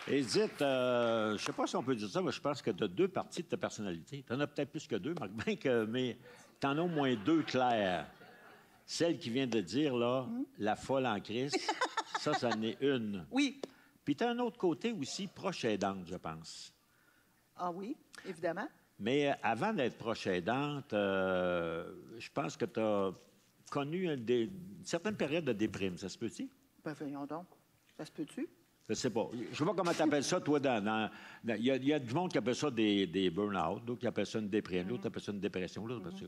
Edith, je sais pas si on peut dire ça, mais je pense que tu as deux parties de ta personnalité. Tu en as peut-être plus que deux, Marc, bien que, mais tu en as au moins deux claires. Celle qui vient de dire, là, la folle en crise, ça en est une. Oui. Puis tu as un autre côté aussi, proche aidante, je pense. Ah oui, évidemment. Mais avant d'être proche aidante, je pense que tu as connu une certaine période de déprime, ça se peut-tu? Ben voyons donc. Ça se peut-tu? Je sais pas. Je sais pas comment tu appelles ça, toi, il y a du monde qui appelle ça des burn-out, d'autres qui appellent ça une dépression, d'autres appellent ça une dépression, l'autre appelle ça.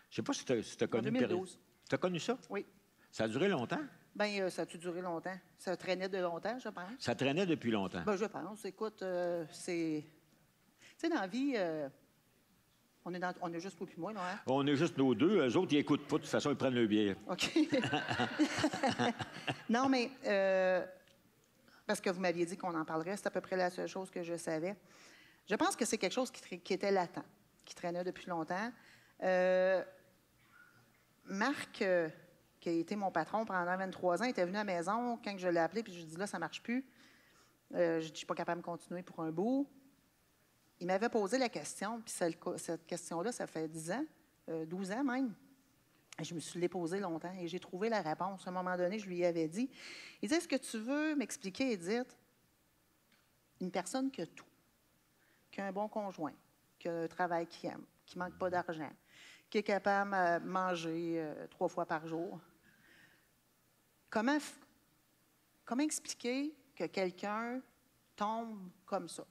Je sais pas si tu as connu En 2012. Tu as connu ça? Oui. Ça a duré longtemps? Bien, ça a-tu duré longtemps? Ça traînait de longtemps, je pense. Ça traînait depuis longtemps. Ben, je pense. Écoute, c'est... Tu sais, dans la vie, on est juste toi puis moi, là, hein? On est juste nos deux. Eux autres, ils écoutent pas. De toute façon, ils prennent le biais. OK. Non, mais... parce que vous m'aviez dit qu'on en parlerait, c'est à peu près la seule chose que je savais. Je pense que c'est quelque chose qui était latent, qui traînait depuis longtemps. Marc, qui a été mon patron pendant 23 ans, était venu à la maison quand je l'ai appelé, puis je lui ai dit, là, ça ne marche plus. Je dis, je suis pas capable de continuer pour un bout. Il m'avait posé la question, puis cette question-là, ça fait 10 ans, 12 ans même. Et je me suis l'ai posée longtemps et j'ai trouvé la réponse. À un moment donné, je lui avais dit, il dit, est-ce que tu veux m'expliquer, Edith, une personne qui a tout, qui a un bon conjoint, qui a un travail qu'il aime, qui ne manque pas d'argent, qui est capable de manger 3 fois par jour. Comment expliquer que quelqu'un tombe comme ça?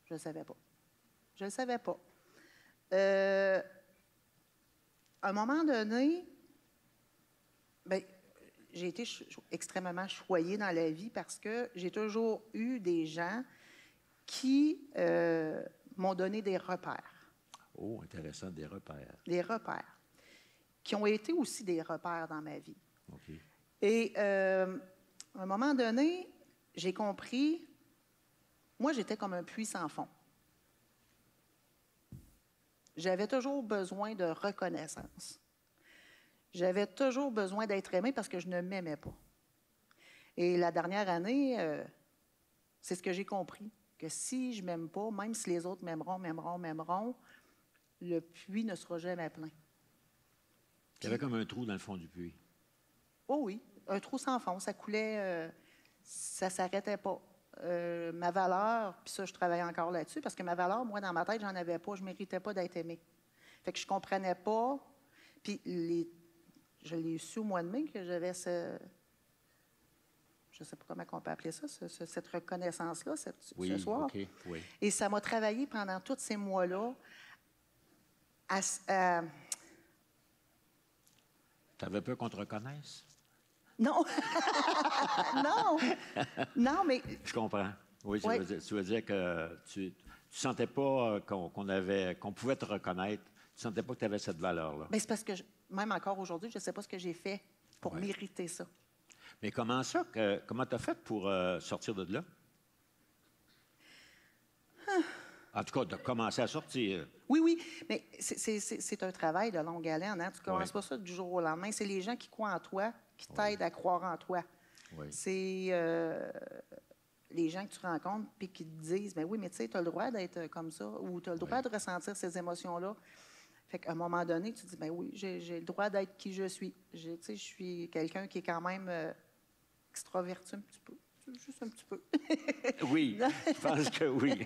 Je ne le savais pas. Je ne le savais pas. À un moment donné, ben, j'ai été extrêmement choyée dans la vie parce que j'ai toujours eu des gens qui m'ont donné des repères. Oh, intéressant, des repères. Des repères. Qui ont été aussi des repères dans ma vie. OK. Et à un moment donné, j'ai compris, moi, j'étais comme un puits sans fond. J'avais toujours besoin de reconnaissance. J'avais toujours besoin d'être aimée parce que je ne m'aimais pas. Et la dernière année, c'est ce que j'ai compris, que si je ne m'aime pas, même si les autres m'aimeront, le puits ne sera jamais plein. Il y avait comme un trou dans le fond du puits. Oh oui, un trou sans fond, ça coulait, ça ne s'arrêtait pas. Ma valeur, puis ça, je travaille encore là-dessus, parce que ma valeur, moi, dans ma tête, j'en avais pas. Je ne méritais pas d'être aimée. Fait que je comprenais pas. Puis je l'ai su au mois de mai que j'avais ce... Je ne sais pas comment on peut appeler ça, cette reconnaissance-là, ce soir. OK, oui. Et ça m'a travaillé pendant tous ces mois-là Tu avais peur qu'on te reconnaisse? Non! Non! Non, mais... Je comprends. Oui, Oui. Tu veux dire que tu sentais pas qu'on pouvait te reconnaître. Tu sentais pas que tu avais cette valeur-là. Mais c'est parce que, même encore aujourd'hui, je ne sais pas ce que j'ai fait pour mériter ça. Mais comment tu as fait pour sortir de là? En tout cas, de commencer à sortir. Oui, mais c'est un travail de longue haleine. Hein? Tu ne commences pas ça du jour au lendemain. C'est les gens qui croient en toi, qui t'aident à croire en toi. Oui. C'est les gens que tu rencontres puis qui te disent, mais oui, mais tu sais, tu as le droit d'être comme ça ou tu as le droit de ressentir ces émotions-là. Fait qu'à un moment donné, tu te dis, ben oui, j'ai le droit d'être qui je suis. Tu sais, je suis quelqu'un qui est quand même extraverti un petit peu. Juste un petit peu. Oui, je pense que oui.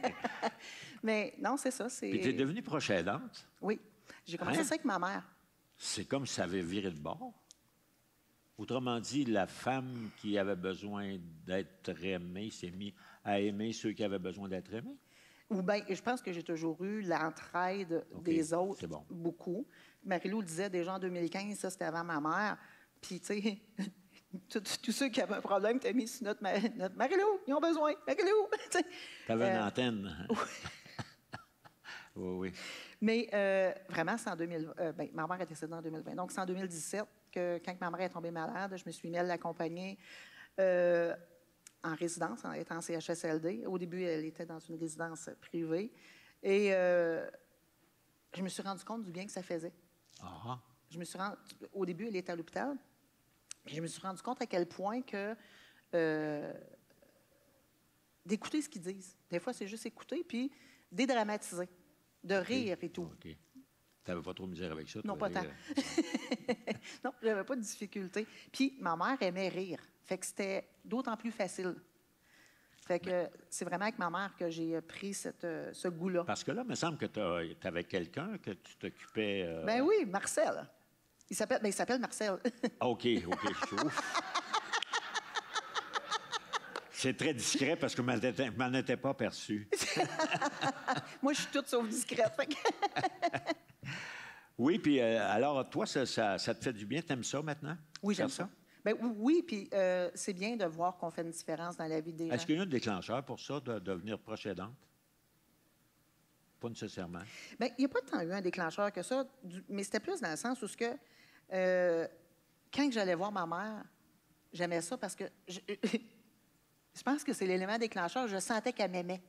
Mais non, c'est ça. Puis tu es devenue proche aidante. Oui. J'ai commencé ça avec ma mère. C'est comme si ça avait viré de bord. Autrement dit, la femme qui avait besoin d'être aimée s'est mise à aimer ceux qui avaient besoin d'être aimés. Ou bien, je pense que j'ai toujours eu l'entraide des autres, beaucoup. Marie-Lou disait déjà en 2015, ça c'était avant ma mère. Puis, tu sais, tous ceux qui avaient un problème, t'as mis sur notre Marie-Lou, ils ont besoin, Marie-Lou. Tu avais une antenne. Oui. Mais vraiment, c'est en 2020. Ma mère est décédée en 2020. Donc, c'est en 2017 que, quand ma mère est tombée malade, je me suis mis à l'accompagner en résidence, en étant en CHSLD. Au début, elle était dans une résidence privée. Et je me suis rendu compte du bien que ça faisait. Ah. Au début, elle était à l'hôpital. Je me suis rendu compte à quel point que d'écouter ce qu'ils disent. Des fois, c'est juste écouter, puis dédramatiser, de rire et tout. OK. Tu n'avais pas trop de misère avec ça? Non, toi, pas tant. rire? Non, j'avais pas de difficulté. Puis ma mère aimait rire. Fait que c'était d'autant plus facile. Fait que c'est vraiment avec ma mère que j'ai pris ce goût-là. Parce que là, il me semble que tu avais quelqu'un que tu t'occupais... Ben oui, Marcel. Il s'appelle Marcel. OK, je trouve. C'est très discret parce que je m'en étais pas perçu. Moi, je suis toute sauf discrète. Fait que... Oui, puis alors, toi, ça te fait du bien? T'aimes ça maintenant? Oui, j'aime ça. Ben oui, puis c'est bien de voir qu'on fait une différence dans la vie des gens. Est-ce qu'il y a un déclencheur pour ça, de devenir proche aidante? Pas nécessairement. Bien, il n'y a pas tant eu un déclencheur que ça, mais c'était plus dans le sens où quand j'allais voir ma mère, j'aimais ça parce que je pense que c'est l'élément déclencheur. Je sentais qu'elle m'aimait.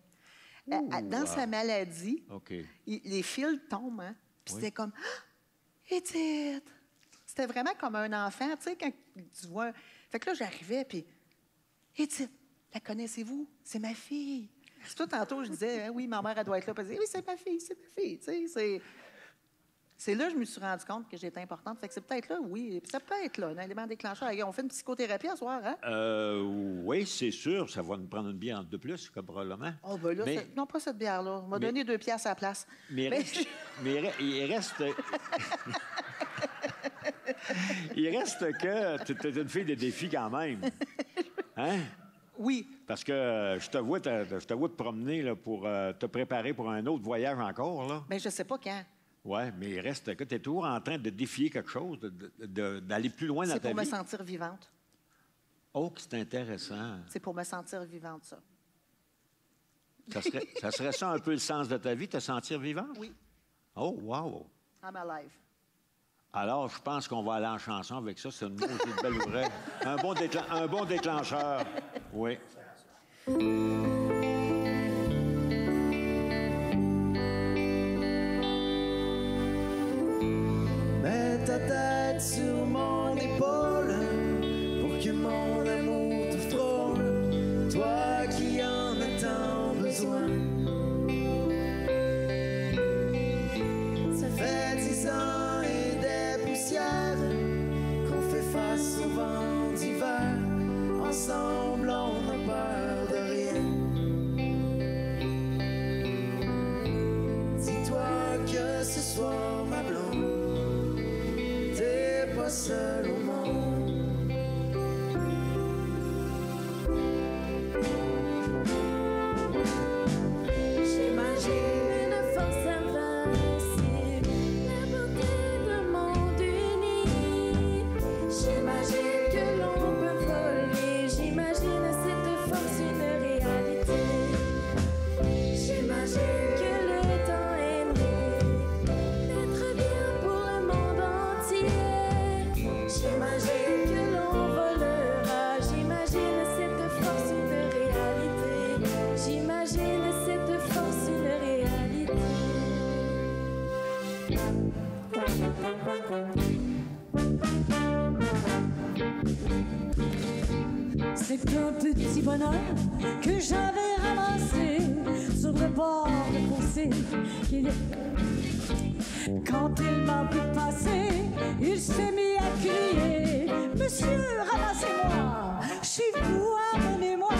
Dans sa maladie, les fils tombent, hein? Puis c'était comme « Edith! » C'était vraiment comme un enfant, tu sais, quand tu vois... Fait que là, j'arrivais, puis « Edith, la connaissez-vous? C'est ma fille. » C'est tout tantôt, je disais « Oui, ma mère, elle doit être là. » Puis elle disait « Oui, c'est ma fille, tu sais, c'est là que je me suis rendu compte que j'étais importante. Fait que c'est peut-être là, oui. Puis ça peut être là, un élément déclencheur. On fait une psychothérapie ce soir, hein? Oui, c'est sûr. Ça va nous prendre une bière de plus, comme probablement. Oh, ben là, non, pas cette bière-là. On m'a donné 2 piastres à la place. Mais il reste... Il reste que tu es une fille de défi quand même. Hein? Oui. Parce que je te vois te promener là, pour te préparer pour un autre voyage encore. Là. Bien, je ne sais pas quand. Oui, mais il reste que tu es toujours en train de défier quelque chose, d'aller plus loin dans ta vie. C'est pour me sentir vivante. Oh, que c'est intéressant. C'est pour me sentir vivante, ça. Ça serait ça un peu le sens de ta vie, te sentir vivante? Oui. Oh, wow! I'm alive. Alors, je pense qu'on va aller en chanson avec ça. C'est une maudite belle oreille. Un bon déclencheur. Oui. Mets ta tête sur mon épaule pour que mon amour te frôle, toi qui en as tant besoin. Ça fait 10 ans et des poussières qu'on fait face au vent d'hiver. Ensemble, on n'a peur de rien. Dis-toi que ce soir, ma blonde, t'es pas seule au monde. J'imagine une force invincible, la beauté d'un monde uni. J'imagine que l'on peut voler, j'imagine cette force une réalité. J'imagine que le temps est né, d'être bien pour le monde entier. J'imagine que l'on volera, j'imagine cette force une réalité. J'imagine cette force une réalité. C'est un petit bonheur que j'avais ramassé sur le bord de fossé. Quand il m'a vu passer, il s'est mis à crier: Monsieur, ramassez-moi, chez vous, amenez-moi.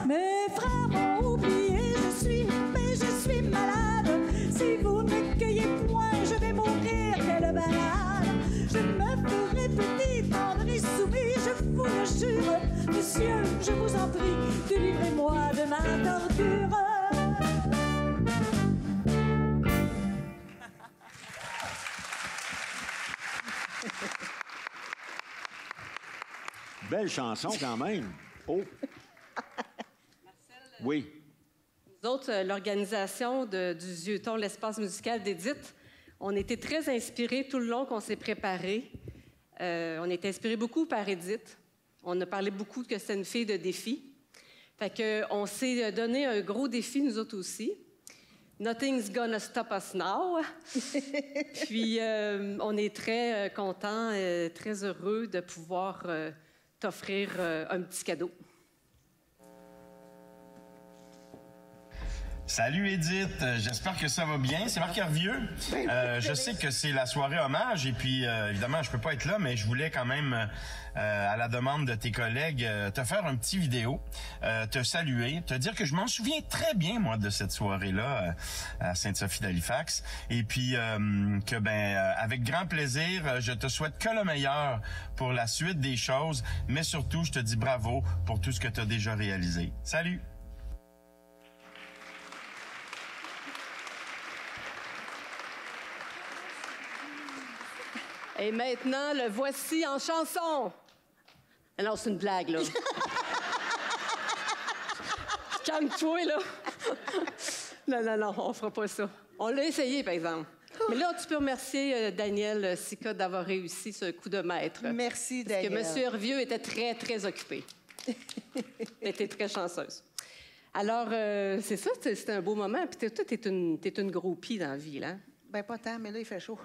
Mes frères m'ont oublié, je suis malade. Si vous ne cueillez point, je vais mourir, quelle balade. Je me ferai petit, tendre et soumis, je vous le jure. Monsieur, je vous en prie, délivrez-moi de ma torture. Belle chanson quand même. Oh! Oui. Nous autres, l'organisation du Vieux-Ton, l'espace musical d'Édith, on était très inspirés tout le long qu'on s'est préparé. On était inspirés beaucoup par Édith. On a parlé beaucoup que c'était une fille de défi. Fait qu'on s'est donné un gros défi, nous autres aussi. Nothing's gonna stop us now. Puis, on est très contents, très heureux de pouvoir t'offrir un petit cadeau. Salut Edith, j'espère que ça va bien. C'est Marc Hervieux. Je sais que c'est la soirée hommage et puis évidemment je peux pas être là, mais je voulais quand même, à la demande de tes collègues, te faire un petit vidéo, te saluer, te dire que je m'en souviens très bien moi de cette soirée-là à Sainte-Sophie d'Halifax et puis que avec grand plaisir, je te souhaite que le meilleur pour la suite des choses, mais surtout je te dis bravo pour tout ce que tu as déjà réalisé. Salut. Et maintenant, le voici en chanson. Ah non, c'est une blague, là. Calme-toi, là. Non, on fera pas ça. On l'a essayé, par exemple. Mais là, tu peux remercier Daniel Sica d'avoir réussi ce coup de maître. Merci, Daniel. Parce que M. Hervieux était très, très occupé. Elle était très chanceuse. Alors, c'est ça, c'était un beau moment. Puis toi, t'es une groupie dans la vie, là. Ben pas tant, mais là, il fait chaud.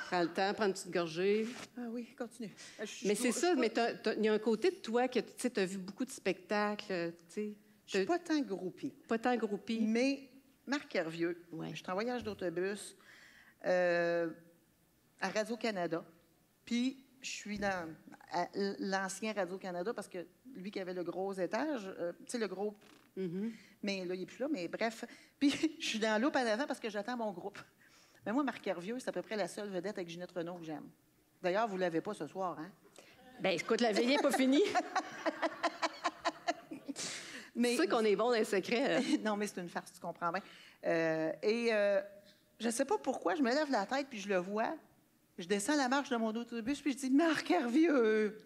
Prends le temps, prends une petite gorgée. Ah oui, continue. Mais c'est ça, mais il y a un côté de toi que, tu sais, as vu beaucoup de spectacles, tu sais. Je suis pas tant groupie. Pas tant groupie. Mais Marc Hervieux, Ouais. je suis en voyage d'autobus à Radio-Canada. Puis, je suis dans l'ancien Radio-Canada parce que lui qui avait le gros étage, tu sais, le gros... Mais là, il n'est plus là, mais bref. Puis, je suis dans l'eau à l'avant parce que j'attends mon groupe. Mais moi, Marc Hervieux, c'est à peu près la seule vedette avec Ginette Renault que j'aime. D'ailleurs, vous ne l'avez pas ce soir, hein? Bien, écoute, la veillée n'est pas finie. Mais... Tu sais qu'on est bon dans les secrets. Non, mais c'est une farce, tu comprends bien. Je ne sais pas pourquoi, je me lève la tête puis je le vois. Je descends la marche de mon autobus puis je dis « Marc Hervieux! »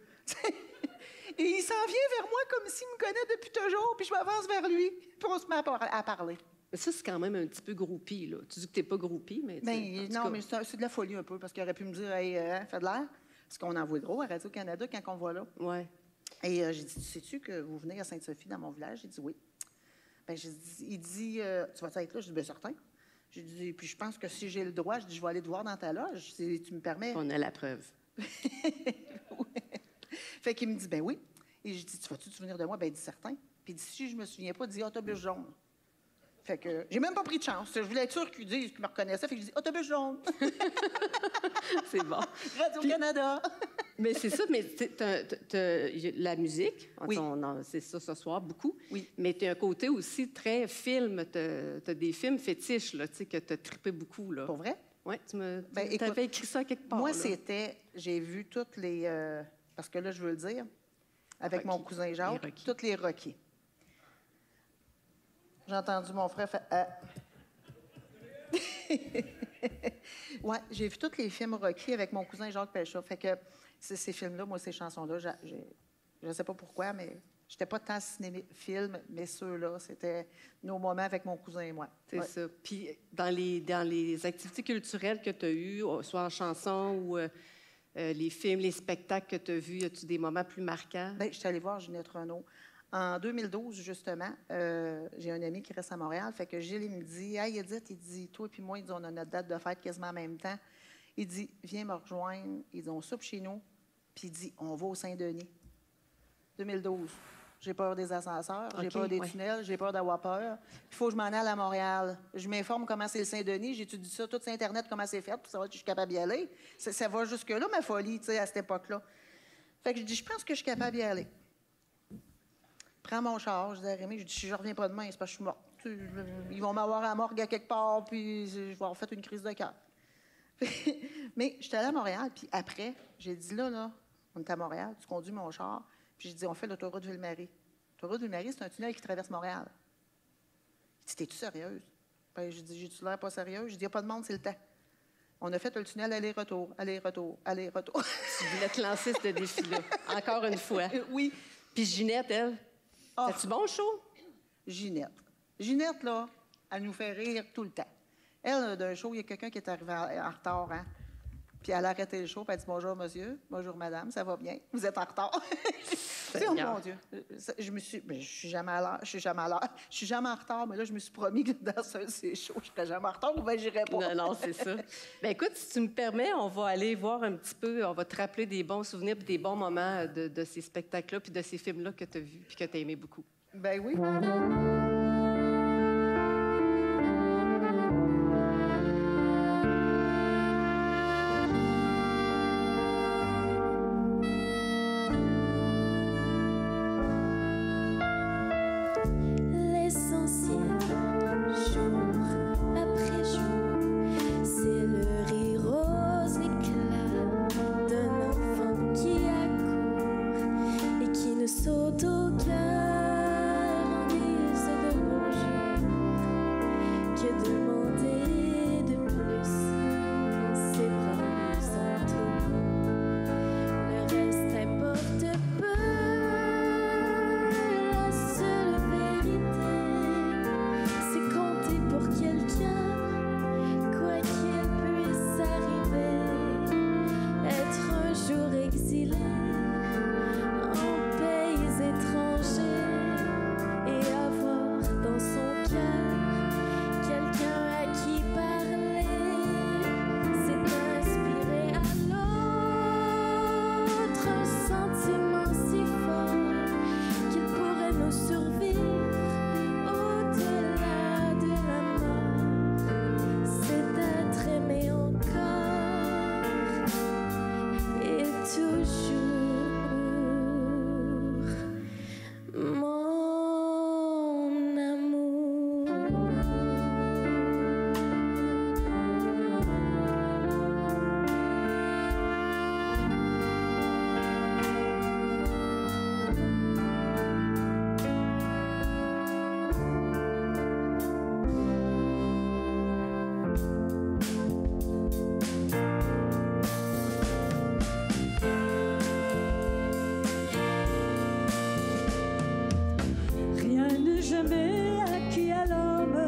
Et il s'en vient vers moi comme s'il me connaît depuis toujours, puis je m'avance vers lui, puis on se met à parler. Mais ça, c'est quand même un petit peu groupie, là. Tu dis que tu n'es pas groupie, mais... Ben, non, mais c'est de la folie un peu, parce qu'il aurait pu me dire « Hey, fais de l'air », parce qu'on en voit gros à Radio-Canada quand on voit là. Ouais. Et j'ai dit « Sais-tu que vous venez à Sainte-Sophie, dans mon village? » Il dit « Oui. » Ben, il dit « Tu vas être là? » Je dis « Bien, certain. » J'ai dit « Puis je pense que si j'ai le droit, je dis « Je vais aller te voir dans ta loge, si tu me permets. » On a la preuve. Fait qu'il me dit « Ben oui. » Et je dis « Tu vas-tu te souvenir de moi? » Ben, il dit « Certain. » Puis il dit « Si je me souviens pas, dis autobus jaune. » Fait que j'ai même pas pris de chance. Je voulais être sûre qu'il me reconnaissait. Fait que je dis autobus jaune. C'est bon. Radio-Canada. Mais c'est ça, mais la musique, Oui. c'est ça ce soir, beaucoup. Oui. Mais tu as un côté aussi très film. Tu as des films fétiches, là, tu sais, que tu as trippé beaucoup, là. Pour vrai? Oui, tu écoute, avais écrit ça quelque part. Moi, là. j'ai vu toutes les, parce que là, je veux le dire, avec Rocky. mon cousin Jacques, Les Rocky. toutes les Rocky. J'ai entendu mon frère faire... Oui, j'ai vu tous les films Rocky avec mon cousin Jacques Pelchat. Fait que ces films-là, moi, ces chansons-là, je ne sais pas pourquoi, mais je n'étais pas tant ciné-film, mais ceux-là, c'était nos moments avec mon cousin et moi. C'est ça. Puis dans les activités culturelles que tu as eues, soit en chanson ou les films, les spectacles que tu as vus, as-tu des moments plus marquants? Bien, je suis allée voir Ginette Renault. En 2012, justement, j'ai un ami qui reste à Montréal. Fait que Gilles, il me dit « Hey, Edith, il dit, toi et puis moi, il dit, on a notre date de fête quasiment en même temps. Il dit, viens me rejoindre. Ils dit, on soupe chez nous. Puis il dit, on va au Saint-Denis. 2012. J'ai peur des ascenseurs, j'ai peur des tunnels, j'ai peur d'avoir peur. Il faut que je m'en aille à Montréal. Je m'informe comment c'est le Saint-Denis, j'étudie ça, tout sur Internet, comment c'est fait, pour savoir si je suis capable d'y aller. Ça va jusque-là, ma folie, tu sais, à cette époque-là. Fait que je dis, je pense que je suis capable d'y aller. Prends mon char, je dis à Rémi, je dis, si je reviens pas demain, c'est parce que je suis morte. Ils vont m'avoir à la morgue à quelque part, puis je vais avoir fait une crise de cœur. Mais j'étais allée à Montréal, puis après, j'ai dit, là, on est à Montréal, tu conduis mon char, puis j'ai dit, on fait l'autoroute Ville-Marie. L'autoroute Ville-Marie, c'est un tunnel qui traverse Montréal. Il dit, t'es-tu sérieuse? Ben, j'ai dit, j'ai-tu l'air pas sérieuse? J'ai dit, il n'y a pas de monde, c'est le temps. On a fait le tunnel aller-retour, aller-retour, aller-retour. Tu voulais te lancer ce défi-là, encore une fois. Oui. Puis Ginette, elle, c'était-tu bon, show? Ginette. Ginette, là, elle nous fait rire tout le temps. Elle, d'un show, il y a quelqu'un qui est arrivé en retard, hein? Puis elle a arrêté le show, puis elle dit « Bonjour, monsieur. Bonjour, madame. Ça va bien? Vous êtes en retard? » Tu sais, oh mon Dieu. Je suis jamais à l'heure. Je suis jamais à l'heure. Je suis jamais en retard, mais là, je me suis promis que dans ces shows, je serais jamais en retard ou bien j'irais pas. Non, c'est ça. Bien, écoute, si tu me permets, on va aller voir un petit peu, on va te rappeler des bons souvenirs puis des bons moments de ces spectacles-là puis de ces films-là que tu as vus puis que tu as aimé beaucoup. Ben oui. saute au cœur en guise de bonjour. Que demander de plus quand ses bras nous entourent? Le reste importe peu. La seule vérité, c'est compter pour quelqu'un, quoi qu'il puisse arriver. Être un jour exilé en pays étrangers et avoir dans son cœur quelqu'un à qui parler, c'est inspirer à l'autre un sentiment si fort qu'il pourrait nous survivre au-delà de la mort. C'est d'être aimé encore et toujours, mon amour. Rien n'est jamais acquis à l'homme.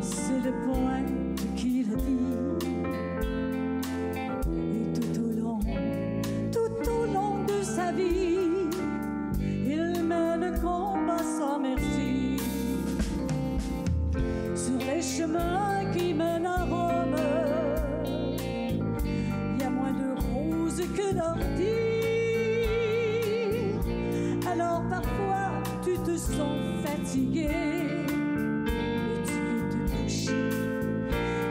C'est le poète qui le dit. Et tout au long de sa vie, il mène le combat sans merci. Sur les chemins qui mènent à Rome, il y a moins de roses que d'orties. Alors parfois tu te sens fatigué et tu veux te coucher.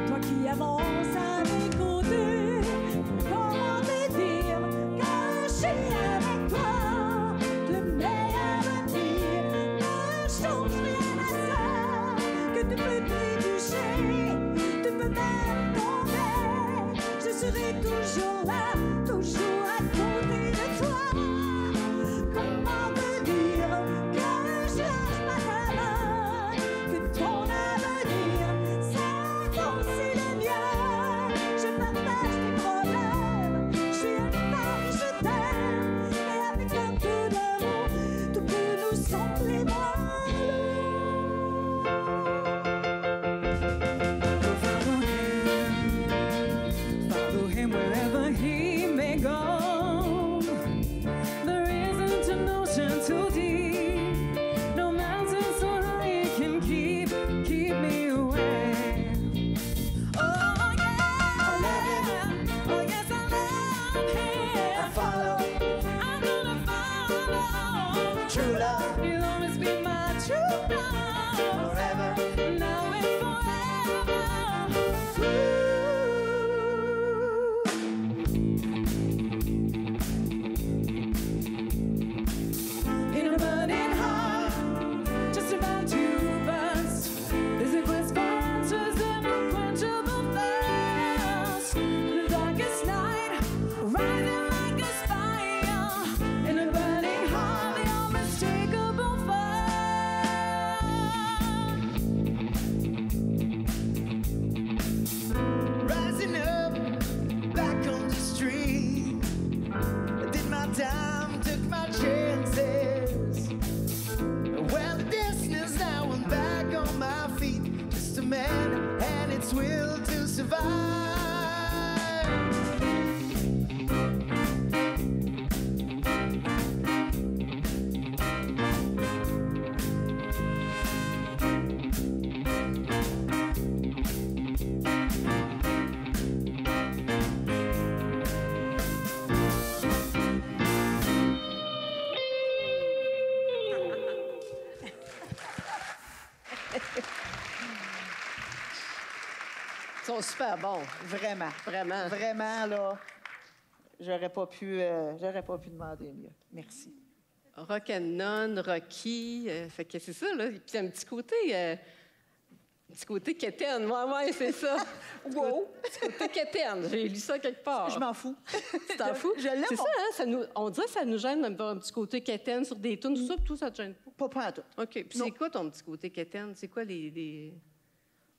Toi qui avances à mes côtés, comment te dire que je suis avec toi? Le meilleur avenir ne change rien à ça. Que tu peux trébucher, tu peux même tomber, je serai toujours là, toujours à côté de toi. Comment te dire que je lâche pas ta main, que ton avenir, c'est aussi le mien. Je partage tes problèmes, je suis une femme, je t'aime. Et avec un peu d'amour, tout peut nous sembler moins Follow him wherever he may go. There isn't an ocean too deep, no mountain so high it can keep me away. Oh yeah, oh yes I love him. I'm gonna follow. True love, You'll always be my true love, forever. now and forever. In a burning heart, just about to burst, there's a quest for answers and unquenchable thirst. The darkest night, rising like a fire. In a burning heart, the unmistakable fire. Rising up, back on the street. I did my time, took my chances. Well, the distance now I'm back on my feet. Just a man and its will to survive. Ils sont super bons, vraiment. Vraiment. Vraiment, là, j'aurais pas pu demander mieux. Merci. Rock and Non, Rocky, fait que c'est ça, là. Puis un petit côté Petit côté quétaine, ouais, c'est ça. Wow! Petit côté quétaine, j'ai lu ça quelque part. Je m'en fous. Tu t'en fous? Je l'aime, C'est mon- ça, hein? On dirait que ça nous gêne d'avoir un petit côté quétaine sur des tunes, tout ça, puis tout, ça te gêne pas. Pas à tout. OK. Puis Non. c'est quoi ton petit côté quétaine? C'est quoi les...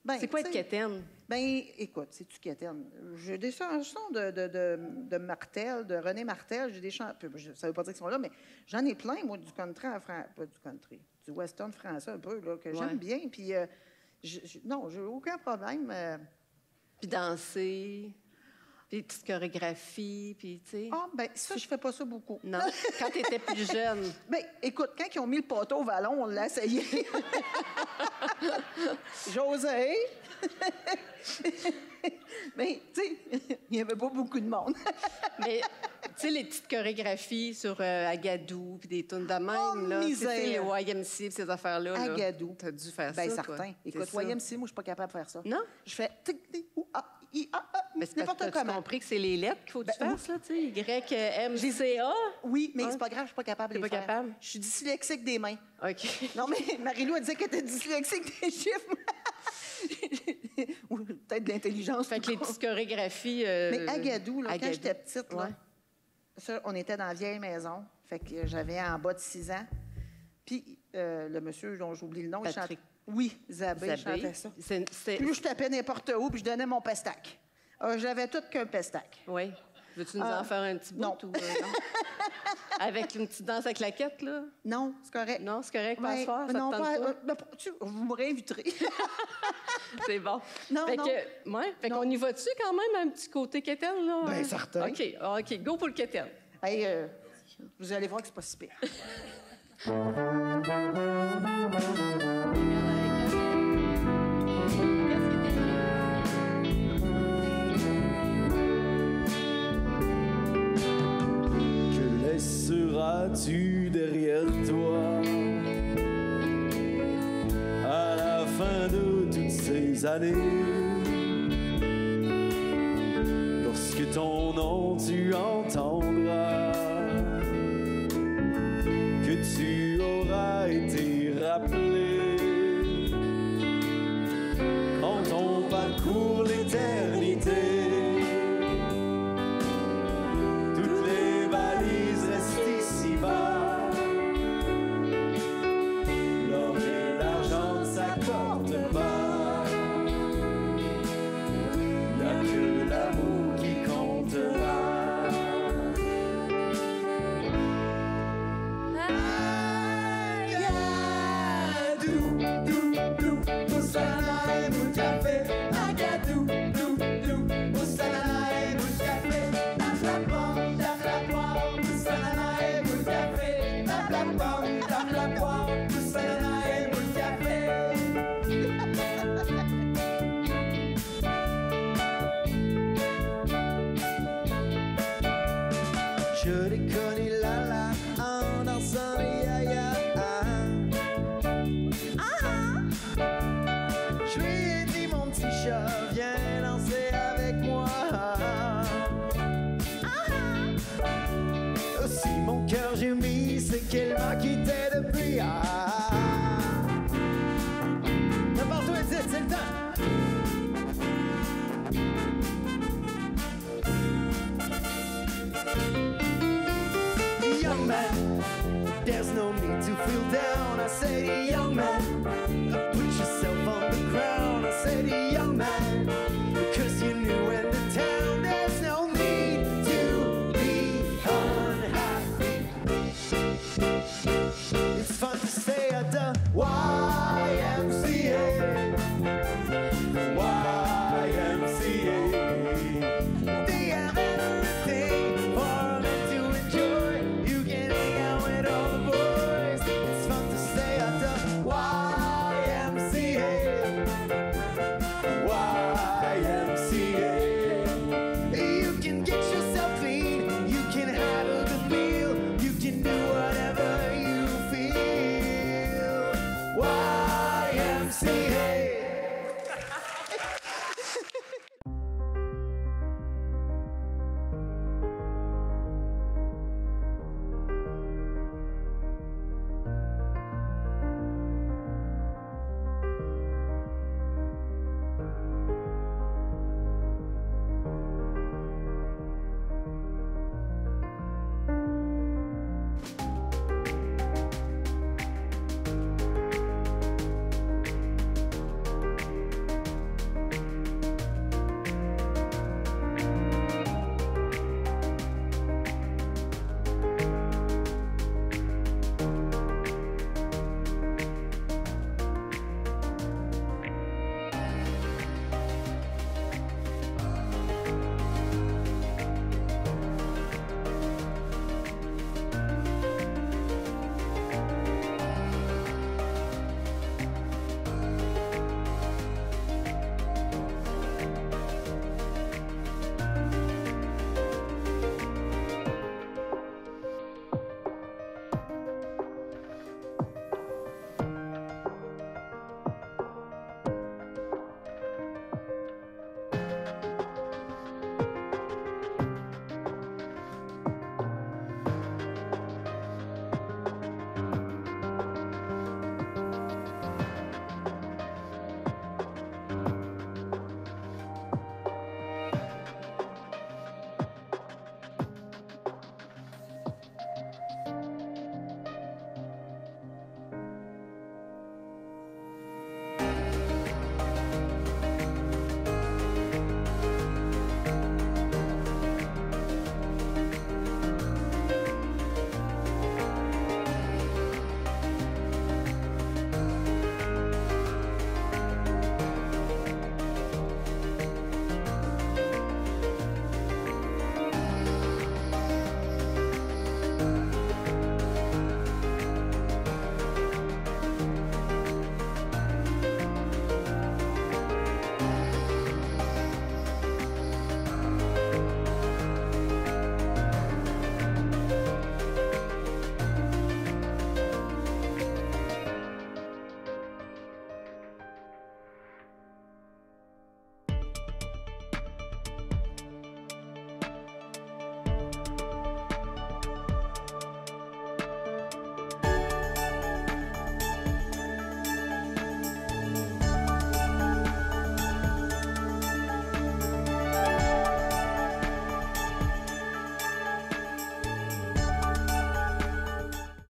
Ben, C'est quoi être tu sais, quétaine? Ben, écoute, c'est-tu quétaine? J'ai des chansons de Martel, de René Martel. J'ai des chansons. Ça veut pas dire qu'ils sont là, mais j'en ai plein, moi, du country pas du country, du western français un peu, là, que Ouais. j'aime bien. Puis, non, j'ai aucun problème. Puis danser, puis des petites chorégraphies, puis tu sais... Ah, ben, ça, je fais pas ça beaucoup. Non, quand tu étais plus jeune. Ben, écoute, quand ils ont mis le poteau au vallon, on l'a essayé. J'osais. Mais, tu sais, il n'y avait pas beaucoup de monde. Mais, tu sais, les petites chorégraphies sur Agadou, puis des tunes de même, Oh, là. misère! Tu sais, les YMC, puis ces affaires-là. là. Agadou. T'as dû faire Ben, ça, certain. toi. Écoute, C'est ça. YMC, moi, je suis pas capable de faire ça. Non? Je fais tic, tic, ou, ah, Mais c'est parce que n'importe t'as comment. compris que c'est les lettres qu'il faut que tu Ben, fasses, là, tu sais, Y, M, C, A? Oui, mais Hein? c'est pas grave, je suis pas capable de T'es les pas faire. capable? Je suis dyslexique des mains. OK. Non, mais Marie-Lou a dit qu'elle était dyslexique des chiffres. Ou peut-être de l'intelligence. Fait que les petites chorégraphies... Mais Agadou, là, quand Agadou. j'étais petite, là, Ouais. ça, on était dans la vieille maison. Fait que j'avais en bas de 6 ans. Puis le monsieur dont j'oublie le nom, il Patrick. chantait. Oui, Zabé, il Zabé. chantait ça. C'est... Puis là, je tapais n'importe où, puis je donnais mon pestac. J'avais tout qu'un pestac. Oui. Veux-tu nous en faire un petit bout? non. Ou, non? Avec une petite danse à claquettes, là? Non, c'est correct. Non, c'est correct, pas à Ben, se faire, ça non, te tente pas? vous me réinviterez. C'est bon. Non, fait non. Que, ouais, fait Non. qu'on y va-tu quand même un petit côté quétaine, là? Ben, certain. OK, go pour le quétaine. Hey, vous allez voir que c'est pas si pire. Que laisseras-tu derrière toi à la fin de toutes ces années? Lorsque ton nom tu entendras, que tu auras été rappelé quand on parcourt l'éternité. Toutes les valises restent ici-bas. L'or et l'argent ne s'accordent pas. Il n'y a que l'amour qui comptera. Agadou, dou, dou, Moussana et Moutcafé. Agadou, dou, dou, Moussana et Moutcafé. Taplapam, taplapam, Moussana et Moutcafé. Taplapam, taplapam, Moussana et Moutcafé. Je l'ai connu là en dansant ya-ya. Je lui ai dit mon petit chat, viens danser avec moi. Si mon cœur j'ai mis, c'est qu'elle m'a quitté depuis. N'importe où elle dit, c'est le temps. Young man, there's no need to feel down. I said, young man, put yourself on the ground. I said, young man, because you knew in the town there's no need to be unhappy. It's fun to stay